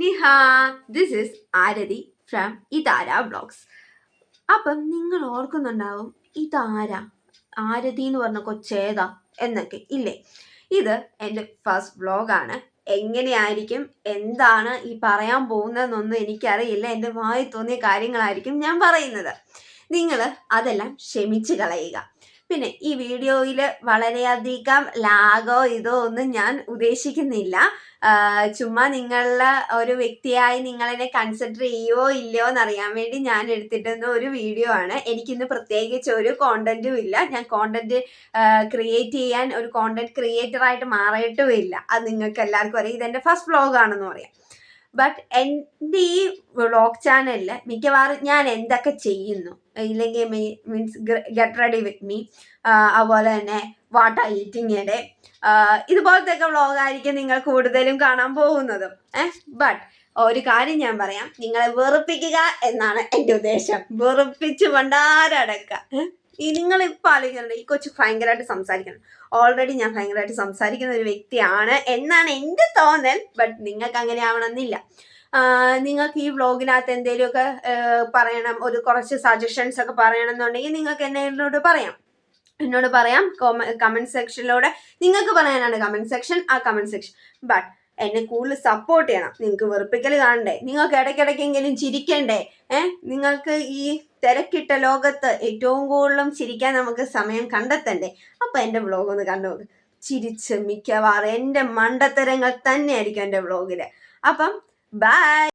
Niha, this is Aarti from Ithara vlogs. അപ്പം നിങ്ങൾ ഓർക്കുന്നുണ്ടാവും, ഇതാരാ, ആരതി എന്ന് പറഞ്ഞ കൊച്ചേതാ എന്നൊക്കെ ഇല്ലേ? ഇത് എൻ്റെ ഫസ്റ്റ് വ്ളോഗാണ്. എങ്ങനെയായിരിക്കും, എന്താണ് ഈ പറയാൻ പോകുന്നതെന്നൊന്നും എനിക്കറിയില്ല. എൻ്റെ വായി തോന്നിയ കാര്യങ്ങളായിരിക്കും ഞാൻ പറയുന്നത്. നിങ്ങൾ അതെല്ലാം ക്ഷമിച്ച് കളയുക. പിന്നെ ഈ വീഡിയോയിൽ വളരെയധികം ലാഗോ ഇതോ ഒന്നും ഞാൻ ഉദ്ദേശിക്കുന്നില്ല. ചുമ്മാ നിങ്ങളുടെ ഒരു വ്യക്തിയായി നിങ്ങളെന്നെ കൺസിഡർ ചെയ്യുമോ ഇല്ലയോ എന്നറിയാൻ വേണ്ടി ഞാൻ എടുത്തിട്ടുന്ന ഒരു വീഡിയോ ആണ്. എനിക്കിന്ന് പ്രത്യേകിച്ച് ഒരു കോണ്ടന്റും ഇല്ല. ഞാൻ കോണ്ടന്റ് ക്രിയേറ്റ് ചെയ്യാൻ ഒരു കോണ്ടന്റ് ക്രിയേറ്ററായിട്ട് മാറിയിട്ടുമില്ല. അത് നിങ്ങൾക്ക് എല്ലാവർക്കും അറിയാം. ഇതെൻ്റെ ഫസ്റ്റ് വ്ളോഗാണെന്ന് പറയാം. ബട്ട് എൻ്റെ ഈ വ്ളോഗ് ചാനലിൽ മിക്കവാറും ഞാൻ എന്തൊക്കെ ചെയ്യുന്നു, ഇല്ലെങ്കിൽ means get ready with me, അതുപോലെ തന്നെ what are eating A day, ഇതുപോലത്തെ ഒക്കെ വ്ളോഗായിരിക്കും നിങ്ങൾ കൂടുതലും കാണാൻ പോകുന്നതും. ബട്ട് ഒരു കാര്യം ഞാൻ പറയാം, നിങ്ങളെ വെറുപ്പിക്കുക എന്നാണ് എൻ്റെ ഉദ്ദേശം. വെറുപ്പിച്ച് ഭണ്ടാരടക്കുക. നിങ്ങളിപ്പോൾ ആലോചിക്കുന്നുണ്ട്, ഈ കൊച്ചു ഭയങ്കരമായിട്ട് സംസാരിക്കണം. ഓൾറെഡി ഞാൻ ഭയങ്കരമായിട്ട് സംസാരിക്കുന്ന ഒരു വ്യക്തിയാണ് എന്നാണ് എൻ്റെ തോന്നൽ. ബട്ട് നിങ്ങൾക്ക് അങ്ങനെ ആവണമെന്നില്ല. നിങ്ങൾക്ക് ഈ വ്ളോഗിനകത്ത് എന്തെങ്കിലുമൊക്കെ പറയണം, ഒരു കുറച്ച് സജഷൻസ് ഒക്കെ പറയണം എന്നുണ്ടെങ്കിൽ നിങ്ങൾക്ക് എന്നോട് പറയാം കമൻറ്റ് സെക്ഷനിലൂടെ. നിങ്ങൾക്ക് പറയാനാണ് കമൻറ്റ് സെക്ഷൻ, ആ കമൻറ്റ് സെക്ഷൻ. ബട്ട് എന്നെ കൂടുതൽ സപ്പോർട്ട് ചെയ്യണം. നിങ്ങൾക്ക് വെറുപ്പിക്കൽ കാണണ്ടേ? നിങ്ങൾക്ക് ഇടയ്ക്കിടയ്ക്കെങ്കിലും ചിരിക്കണ്ടേ? നിങ്ങൾക്ക് ഈ തിരക്കിട്ട ലോകത്ത് ഏറ്റവും കൂടുതലും ചിരിക്കാൻ നമുക്ക് സമയം കണ്ടെത്തണ്ടേ? അപ്പം എൻ്റെ വ്ളോഗ് ഒന്ന് കണ്ടുനോക്ക്. ചിരിച്ച് മിക്കവാറും എൻ്റെ മണ്ടത്തരങ്ങൾ തന്നെയായിരിക്കും എൻ്റെ വ്ളോഗിൽ. അപ്പം ബൈ.